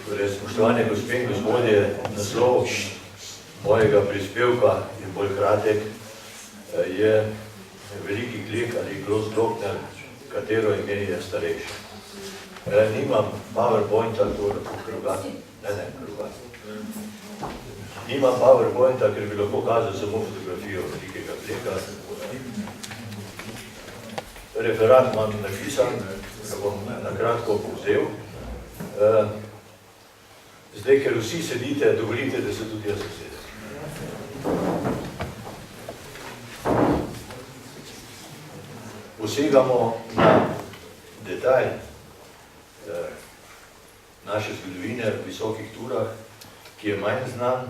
Spoštovane gospe in gospodje, naslov mojega prispevka je bolj kratek, je Veliki Glek ali Grossglockner, katero ime je starejše. Nimam PowerPointa, nimam PowerPointa, ker bi lahko kazal samo fotografijo Velikega Gleka. Referat imam napisan, ga bom na kratko povzel. Zdaj, ker vsi sedite, dovolite, da se tudi jaz sedem. Posegamo na detalj naše zgodovine v visokih turah, ki je manj znan,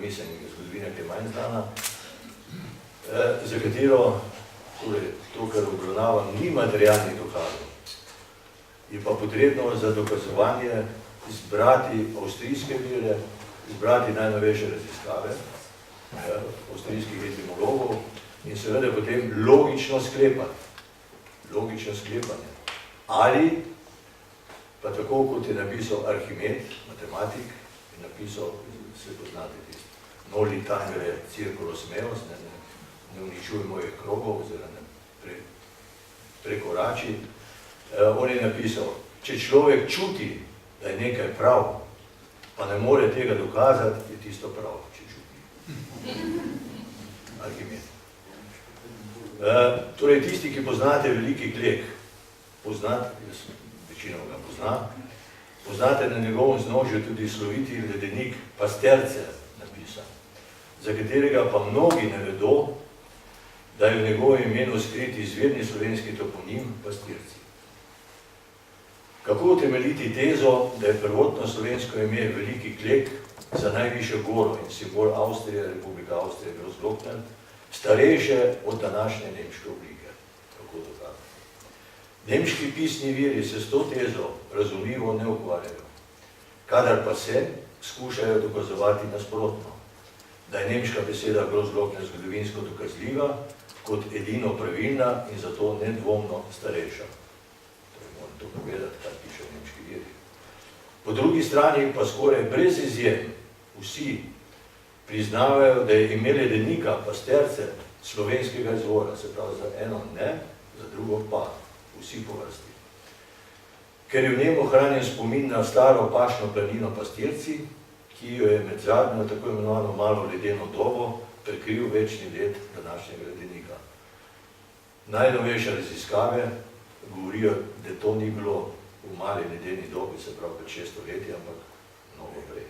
mislim, zgodovina, ki je manj znana, za katero, torej, to, kar obravnavam, ni materialnih dokazov. Je pa potrebno za dokazovanje izbrati avstrijske vire, izbrati najnovejše raziskave avstrijskih etimologov in seveda potem logično sklepati. Logično sklepanje. Ali, pa tako kot je napisal Arhimed, matematik, je napisal, se poznate tisto, noli tangere circulus meus, ne uničuj mojih krogov, oziroma prekorači. On je napisal, če človek čuti, da je nekaj prav, pa ne more tega dokazati, je tisto prav, če čuti. Arhimed. Torej, tisti, ki poznate Veliki Glek, poznate, jaz večino ga poznam, poznate na njegovom znožju tudi sloviti ledenik Pasterce napisan, za katerega pa mnogi ne vedo, da je v njegovem imenu skrit izvirni slovenski toponim Pastirci. Kako utemeljiti tezo, da je prvotno slovensko ime Veliki Glek za najvišjo goro in simbol Avstrije, Republika Avstrije, Grossglockner, starejše od današnje nemške oblike? Kako dokazati? Nemški pisni viri se s to tezo razumljivo ne ukvarjajo, kadar pa se skušajo dokazovati nasprotno, da je nemška beseda Grossglockner zgodovinsko dokazljiva kot edino pravilna in zato nedvomno starejša. To povedati, kaj piše v nemški viri. Po drugi strani pa skoraj brez izjem vsi priznavajo, da je ime ledenika Pasterce slovenskega izvora, se pravi za eno ne, za drugo pa, vsi po vrsti. Ker je v njem ohranjen spomin na staro pašno planino Pastirci, ki jo je med zadnjo tako imenovano malo ledeno dobo prekril večni led današnjega ledenika. Najnovejše raziskave govorijo, da to ni bilo v mali ledeni dobi, se pravi pred 600 leti, ampak mnogo prej.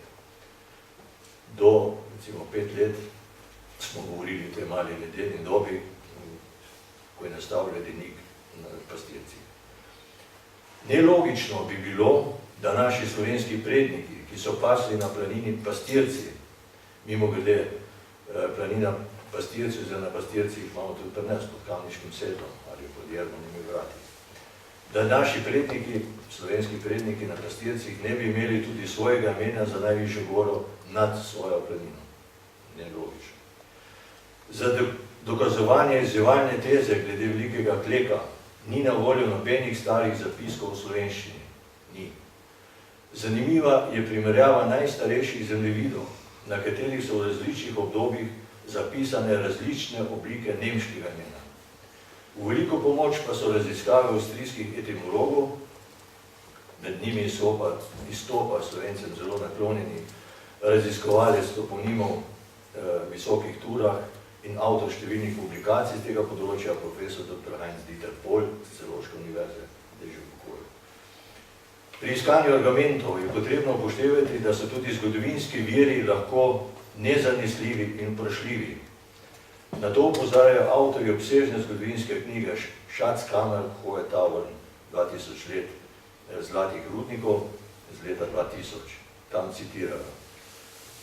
Do, recimo, 5 let smo govorili o tej mali ledeni dobi, ko je nastal ledenik na Pastirci. Nelogično bi bilo, da naši slovenski predniki, ki so pasli na planini Pastirci, mimogrede planina Pastirci, oziroma na Pastircih imamo tudi pri nas pod Kamniškim sedlom ali pod Jermanimi vrati, da naši predniki, slovenski predniki na Pastircih ne bi imeli tudi svojega imena za najvišjo goro nad svojo planino. Nelogično. Za dokazovanje izjevalne teze glede Velikega Gleka ni na voljo nobenih starih zapiskov v slovenščini. Ni. Zanimiva je primerjava najstarejših zemljevidov, na katerih so v različnih obdobjih zapisane različne oblike nemškega imena. V veliko pomoč pa so raziskave avstrijskih etimologov, med njimi izstopa Slovencem zelo naklonjeni raziskovalec toponimov v visokih turah in avtor številnih publikacij z tega področja, profesor dr. Heinz-Dieter Pohl z Celovške univerze, da je že v pokoju. Pri iskanju argumentov je potrebno upoštevati, da so tudi zgodovinski viri lahko nezanesljivi in vprašljivi. Na to opozarjajo avtorji obsežne zgodovinske knjige Schatzkammer Hohe Tauern 2000 let zlatih rudnikov z leta 2000. Tam citirajo.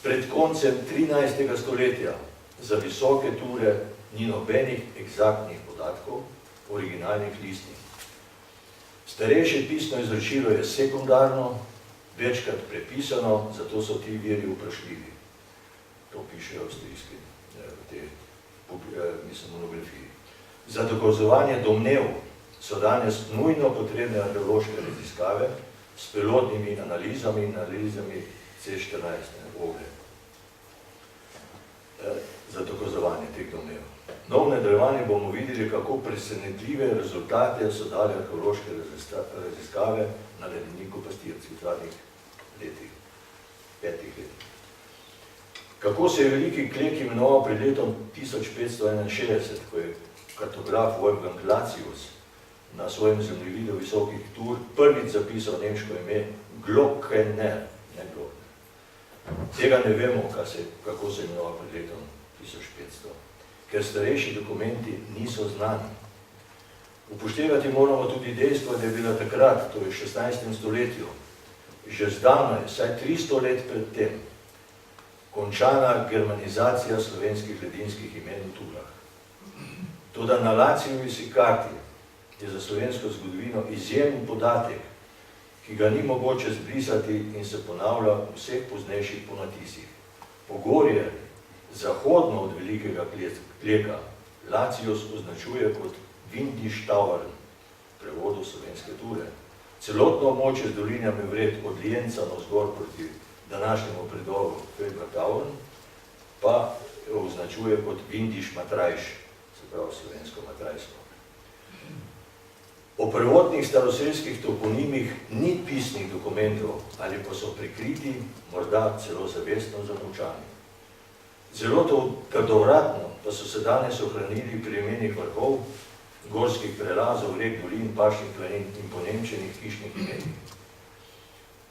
Pred koncem 13. stoletja za visoke ture ni nobenih eksaktnih podatkov, originalnih listnih. Starejše pisno izročilo je sekundarno, večkrat prepisano, zato so ti viri vprašljivi. To pišejo avstrijski v tej monografiji. Za dokazovanje domnev so danes nujno potrebne arheološke raziskave, s pelotnimi analizami C14 oglje za dokazovanje teh domnev. No, v nadaljevanju bomo videli, kako presenetljive rezultate so dali arheološke raziskave na ledeniku Pastirci v zadnjih letih, 5 letih. Kako se je veliki klek imenoval pred letom 1561, ko je kartograf Wolfgang Glacius na svojem zemljevidu visokih tur prvič zapisal nemško ime Glockener, ne Glockner. Tega ne vemo, kako se je imenoval pred letom 1500, ker starejši dokumenti niso znani. Upoštevati moramo tudi dejstvo, da je bila takrat, to je v 16. stoletju, že zdavnaj, saj 300 let pred tem, končana germanizacija slovenskih ledinskih imen v Turah. Toda na Lacijovi karti je za slovensko zgodovino izjemen podatek, ki ga ni mogoče zbrisati in se ponavlja v vseh poznejših ponatisih. Pogorje, zahodno od velikega kleka, Lacijos označuje kot Windisch-Tauern, v prevodu slovenske Ture. Celotno območje z dolinjami vred od Lienca navzgor proti današnjemu predoru Febra-Tauern pa označuje kot Windisch-Matrajš, se pravi slovensko Matrajsko. O prvotnih staroselskih toponimih ni pisnih dokumentov ali pa so prikriti, morda celo zavestno zamolčani. Zelo trdovratno pa so se danes ohranili pri imenih vrhov, gorskih prelazov, rek, dolin, pašnih planin in ponemčenih hišnih imenih.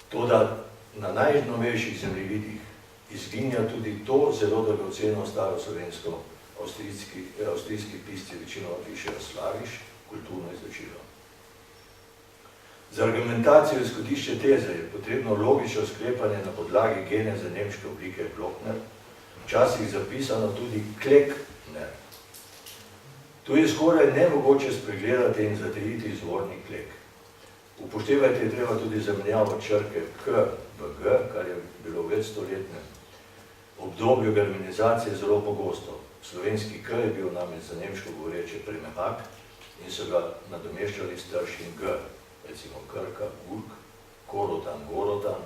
Toda na najnovejših zemljevidih izginja tudi to zelo dragoceno staro slovensko avstrijski pisci večino pišejo slaviš, kulturno izločilo. Za argumentacijo izhodišče teze je potrebno logično sklepanje na podlagi geneze nemške oblike Glockner, včasih zapisano tudi Klekner. Tu je skoraj nemogoče spregledati in zatrijiti izvorni klek. Upoštevajte je treba tudi zamenjavo črke K v G, kar je bilo v večstoletnem obdobju germanizacije zelo pogosto. Slovenski K je bil namreč za nemško govoreče premehak in so ga nadomeščali s tršim G, recimo Krka, Gurk, Korotan, Gorotan,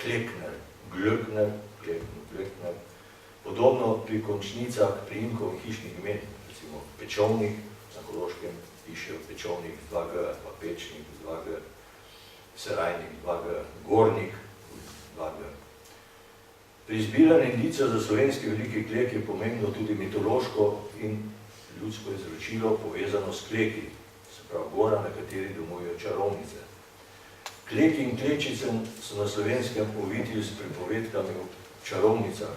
Klekner, Glöckner, Glöckner, podobno pri končnicah priimkov in hišnih imen, recimo Pečovnik, na Koroškem pišejo Pečovnik 2G, pa Pečnik 2G, Serajnik 2G, Gornik 2G. Pri izbiranju indicev za slovenski veliki klek je pomembno tudi mitološko in ljudsko izročilo povezano s kleki, se pravi gora, na kateri domujejo čarovnice. Kleki in klečice so na slovenskem ovitju s pripovedkami o čarovnicah,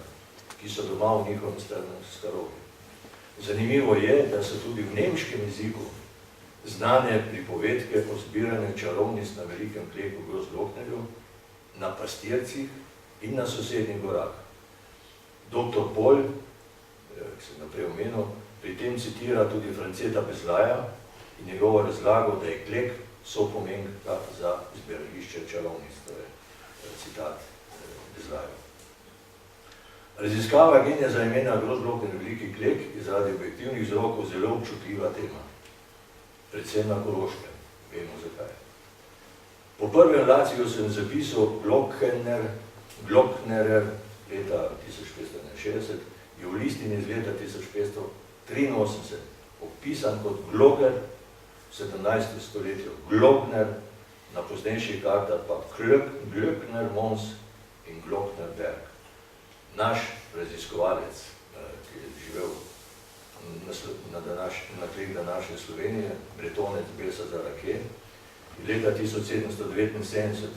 ki so doma v njihovem strnem skarovju. Zanimivo je, da so tudi v nemškem jeziku znane pripovedke o zbiranju čarovnic na velikem kleku Grossglocknerju, na Pastircih in na sosednjih gorah. Dr. Pol, ki sem naprej omenil, pri tem citira tudi Franceta Bezlaja in njegovo razlago, da je klek sopomenka za zbirališče čarovnic, to je citat Bezlaja. Raziskava genija za imena Grossglockner veliki klek je zaradi objektivnih vzrokov zelo občutljiva tema, predvsem na Koroškem, vemo zakaj. Po prvem Lacijevem zapisu Glocknerer leta 1561 je v listini iz leta 1583 opisan kot Glogger v 17. stoletju, Glockner, na poznejših kartah pa Glöckner Mons in Glockner Berg. Naš raziskovalec, ki je živel na tleh današnje Slovenije, bretonec Besa Zarake, je leta 1779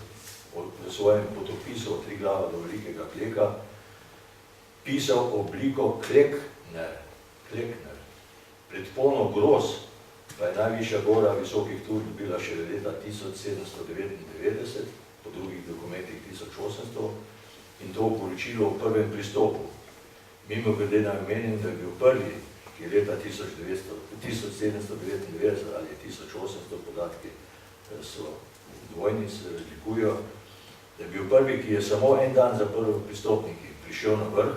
v svojem potopisu od Triglava do Velikega kleka pisal obliko Klekner. Predpono Gros pa je najvišja gora visokih tur bila še leta 1799, po drugih dokumentih 1800, in to v poročilu v prvem pristopu. Mimo glede na omenim, da je bil prvi, ki je leta 1799 ali 1800, podatki so dvojni, se razlikujo, da je bil prvi, ki je samo en dan za prvi pristopniki prišel na vrh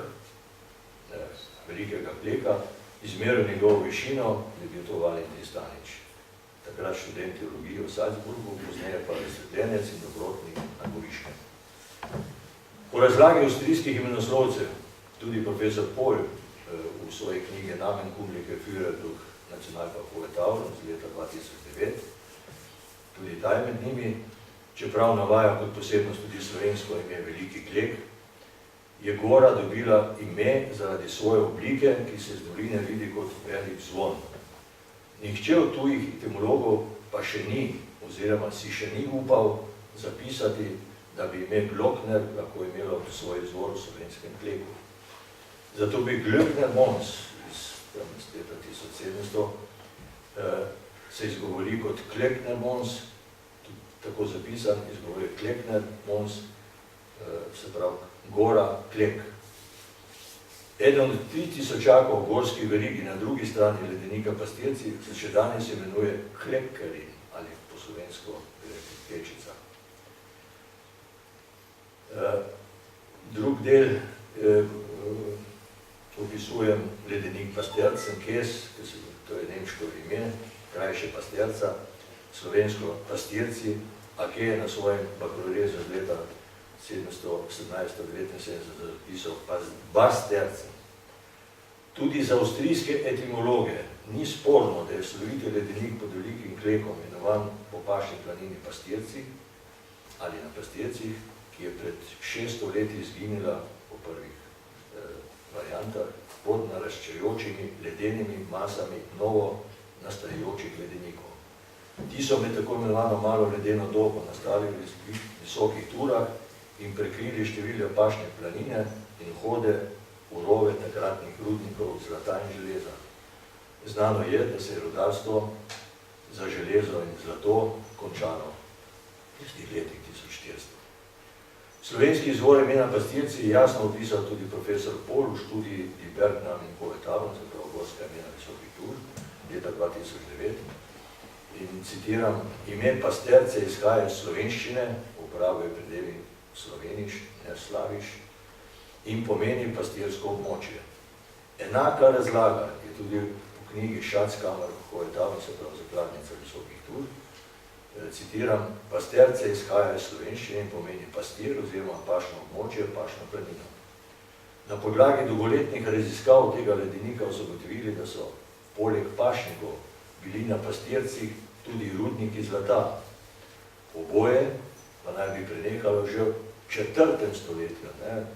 Velikega kleka, izmeril njegovo višino, je bil to Valentin Stanič. takrat študent teologije v Salzburgu, pozneje pa razsvetljenec in dobrotnik na Goriškem. Po razlagi avstrijskih imenoslovcev, tudi profesor Pohl v svoji knjigi Namen Kumlike Führer durch Nationalparkove Tauern z leta 2009, tudi ta je med njimi, čeprav navaja kot posebnost tudi slovensko ime Veliki Klek, je gora dobila ime zaradi svoje oblike, ki se z doline vidi kot velik zvon. Nihče od tujih etimologov pa še ni, oziroma si še ni upal zapisati, da bi ime Glockner lahko imelo svoj izvor v slovenskem Kleku. Zato bi Glöckner Mons iz leta 1700 se izgovori kot Klekner Mons, tako zapisan, izgovori Klekner Mons, se pravi Gora Klek. Eden od 3000 gorskih verigi na drugi strani ledenika Pastirci se še danes imenuje Klekkerin ali po slovensko Klečica. Drug del opisujem ledenik Pastercen Kes, to je nemško ime, krajše Pasterca, slovensko Pastirci, a ki je na svojem bakalaurezu z leta 1717-1979 zapisal Bastercen. Tudi za avstrijske etimologe ni sporno, da je sloviti ledenik pod Velikim Klekom imenovan po pašni planini Pastirci ali na Pastircih, ki je pred 600 leti izginila po prvih variantah pod naraščajočimi ledenimi masami novo nastajajočih ledenikov. Ti so med tako imenovano malo ledeno dobo nastali v visokih turah in prekrili številne pašne planine in hode v rove takratnih rudnikov zlata in železa. Znano je, da se je rudarstvo za železo in zlato končano v tistih letih 1400. Slovenski izvor imena Pastirci je jasno opisal tudi profesor Pohl v študiji Die Bergnamen Tauern, se pravi gorska imena visokih tur, leta 2009. In citiram, ime Pasterce izhaja iz slovenščine, uporabljajo predevi sloveniš, ne slaviš, in pomeni pastirsko območje. Enaka razlaga je tudi v knjigi Schatzkammer Tauern, se pravi zakladnica visokih tur. Citiram, Pasterce izhaja iz slovenščine in pomeni pastir oziroma pašno območje, pašno planino. Na podlagi dolgoletnih raziskav tega ledenika so ugotovili, da so poleg pašnikov bili na Pastircih tudi rudniki zlata. Oboje pa naj bi prenehalo že v 4. stoletju, ne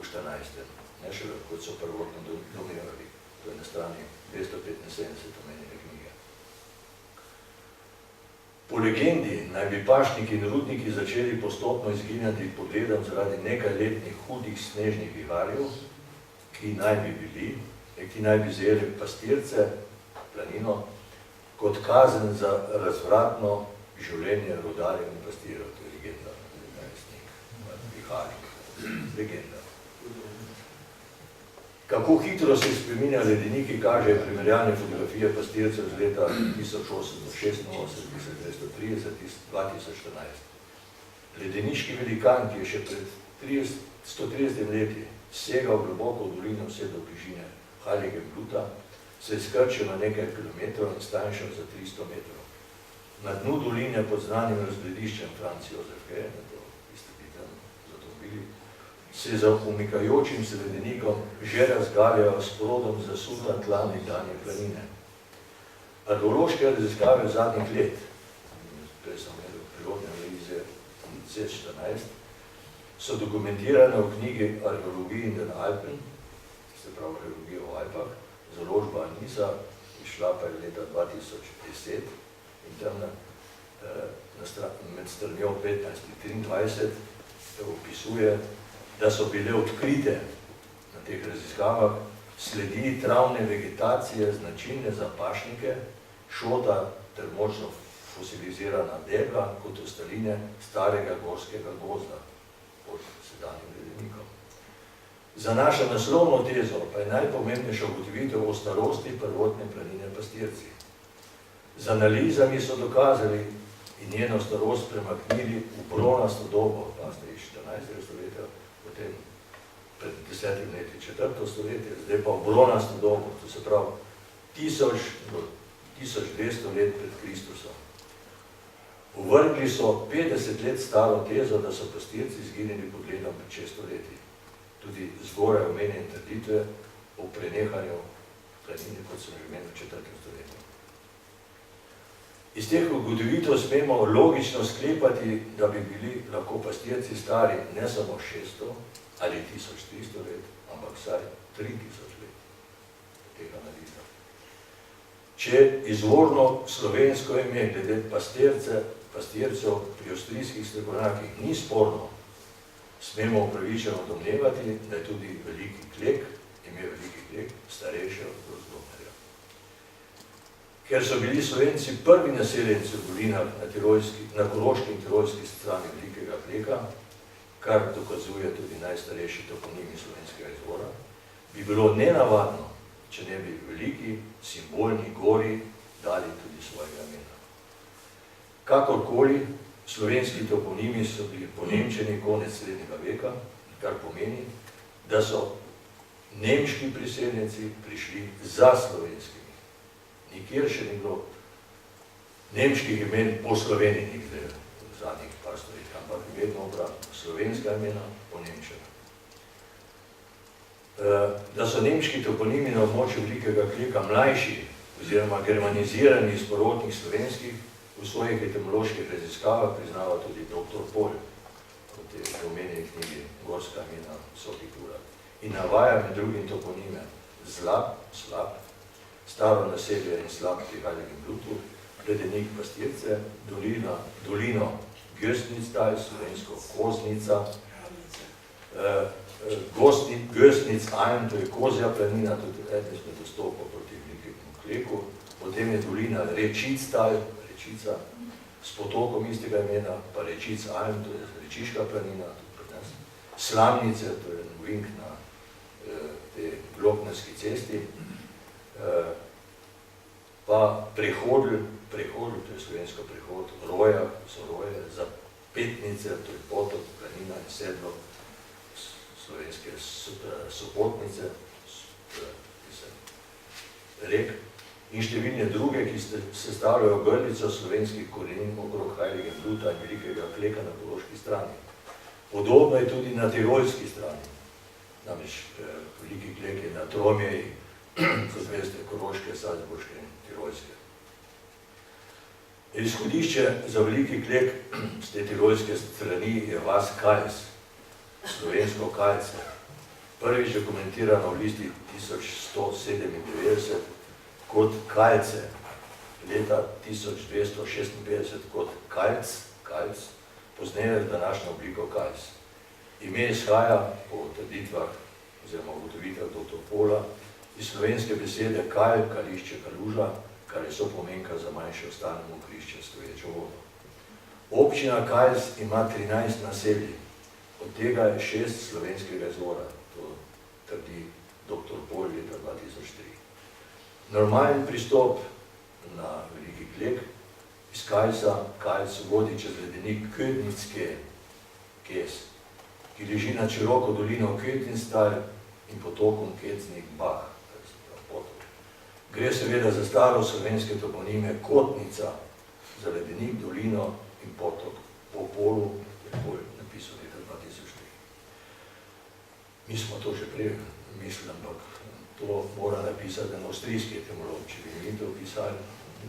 v 14. Ne šele, kot so prvotno domirali. To je na strani 275 omenjene knjige. Po legendi naj bi pašniki in rudniki začeli postopno izginjati pod ledom zaradi nekajletnih hudih snežnih viharjev, ki naj bi zajeli Pastirce, planino, kot kazen za razvratno življenje rudarjev in pastirjev. To je legenda, viharjev. Legenda. Kako hitro se spreminja ledeniki, kaže primerjalne fotografije Pastircev z leta 1886, 1930, 2014. Ledeniški velikan, ki je še pred 130 leti segal globoko v dolino vse do bližine Heiligenbluta, se je skrčil na nekaj kilometrov in stanjšal za 300 metrov. Na dnu doline pod znanim razglediščem Franz Josef G, se za umikajočim se ledenikom že razgaljajo s plodom zasuta tla nekdanje planine. Arheološke raziskave zadnjih let, to je samo prirodne analize C14, so dokumentirane v knjigi Arheologije in den Alpen, se pravi arheologija v Alpah, založba Anisa, izšla pa je leta 2010 in tam med stranjo 15 in 23 opisuje, da so bile odkrite na teh raziskavah sledi travne vegetacije značilne za pašnike, šota ter močno fosilizirana debla kot ostaline starega gorskega gozda pod sedanjim ledenikom. Za našo naslovno tezo pa je najpomembnejša ugotovitev o starosti prvotne planine Pastirci. Z analizami so dokazali in njeno starost premaknili v bronasto dobo, pazite, iz 14. stoletja, potem pred 10 leti 4. stoletje, zdaj pa v bronasto dobo, to se pravi 1000 do 1200 let pred Kristusom. Uvrgli so 50 let staro tezo, da so pastirci izginili pod ledom pred 600 leti. Tudi zgoraj omenjene trditve o prenehanju planine, kot sem že omenil v 4. stoletju. Iz teh ugotovitev smemo logično sklepati, da bi bili lahko pastirci stari ne samo 600 ali 1300 let, ampak vsaj 3000 let tega analiza. Če izvorno slovensko ime glede pastircev pri avstrijskih strokovnjakih ni sporno, smemo upravičeno domnevati, da je tudi Veliki Klek, ime Veliki Klek, starejše od Grozdomerja. Ker so bili Slovenci prvi naseljenci v dolinah na koroški in tirolski strani Velikega Kleka, kar dokazuje tudi najstarejši toponimi slovenskega izvora, bi bilo nenavadno, če ne bi veliki simbolni gori dali tudi svojega imena. Kakorkoli, slovenski toponimi so bili ponemčeni konec srednjega veka, kar pomeni, da so nemški priseljenci prišli za slovenskimi. Nikjer še ni bilo nemških imen po Sloveniji nikde v zadnjih par stoletij, ampak vedno obratno, slovenska imena ponemčena. Da so nemški toponimi na območju Velikega Kleka mlajši oziroma germanizirani iz porotnih slovenskih, v svojih etimoloških raziskavah priznava tudi dr. Pol, v tej omenjeni knjigi Gorska imena Sotitura. In navaja med drugim toponime Zlab, slab, staro naselje in slab pri Haljegem Blutu, Ledenik Pastirce, dolino Göstnicdal, slovensko Koznica, Göstnic Alm, to je Kozja planina, tudi eden izmed dostopov proti Velikemu Kleku, potem je dolina Rečicdal, Rečica, s potokom istega imena, pa Rečic Alm, to je Rečiška planina, tudi pri nas, Slamnice, to je novink na tej Gloknerski cesti, pa Prehodl, to je slovensko prehod, Roja, so Roje, Zapetnice, to je potok, planina in sedlo, slovenske Sopotnice, rek, in številne druge, ki sestavljajo grlico slovenskih korenin okrog Haljegem Bluta in Velikega Kleka na koroški strani. Podobno je tudi na tirolski strani. Namreč Veliki Klek je na Tromjeji, kot veste, koroške, salzburške in tirolske. Izhodišče za Veliki Klek z te tirolske strani je vas Kals, slovensko Kalce. Prvič dokumentirano v listi 1197 kot Kalce, leta 1256 kot Kalc, pozneje današnjo obliko Kals. Ime izhaja po trditvah oziroma ugotovitvah dr. Pola iz slovenske besede kal, kališče, kaluža, kar je sopomenka za manjše ostane mokrišče s stoječo vodo. Občina Kals ima 13 naselij, od tega je 6 slovenskega izvora, to trdi dr. Pol leta 2003. Normalen pristop na Veliki Klek iz Kalsa, Kals vodi čez ledenik Ködnicke Kes, ki leži nad široko dolino Kötenstal in potokom Kecnik-Bach. Gre seveda za staro slovenske toponime Kotnica, za ledenik, dolino in potok. Po Polu je Pol napisal leta 2003. Mi smo to že prej mislili, ampak to mora napisati en avstrijski etimolog, če bi mi to pisali,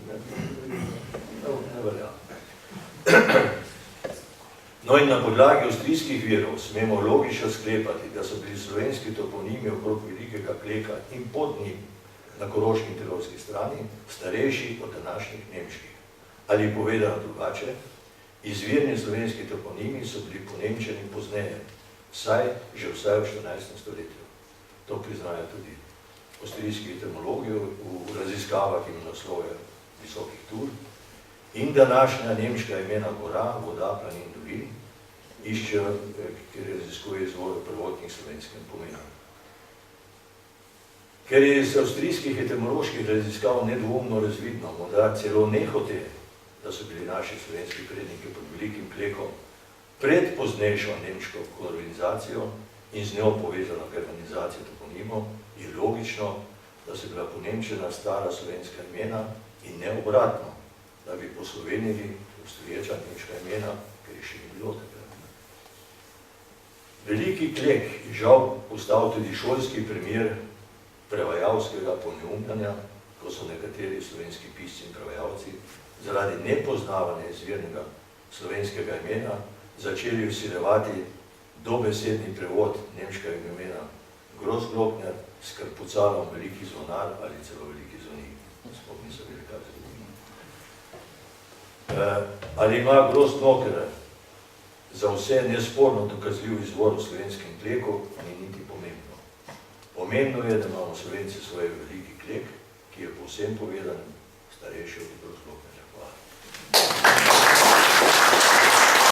ne velja. No in na podlagi avstrijskih virov smemo logično sklepati, da so bili slovenski toponimi okrog Velikega Kleka in pod njim na koroški in tirolski strani starejši od današnjih nemških. Ali povedano drugače, izvirni slovenski toponimi so bili ponemčeni pozneje, že vsaj v 14. stoletju. To priznajo tudi avstrijski etimologi v raziskavah in naslove visokih tur. In današnja nemška imena gora, voda, planin, dolin, iščejo, ker raziskuje izvor prvotnih slovenskem pomenu. Ker je iz avstrijskih etimoloških raziskav nedvomno razvidno, morda celo nehote, da so bili naši slovenski predniki pod Velikim Klekom pred poznejšo nemško kolonizacijo in z njo povezano germanizacijo toponimov, je logično, da so bila ponemčena stara slovenska imena in ne obratno, da bi poslovenili obstoječa nemška imena, ker je še ni bilo takrat. Veliki Klek je žal postal tudi šolski primer prevajalskega poneumljanja, ko so nekateri slovenski pisci in prevajalci zaradi nepoznavanja izvirnega slovenskega imena začeli vsiljevati dobesedni prevod nemškega imena Grossglockner s krpucalom veliki zvonar ali celo veliki zvonik. Sploh niso bili kar zgodili. Ali ima Grossglockner za vse nesporno dokazljiv izvor v slovenskem Kleku, ni niti pomembno. Pomembno je, da imamo Slovenci svoj veliki Klek, ki je povsem povedan starejši od Grossglocknerja.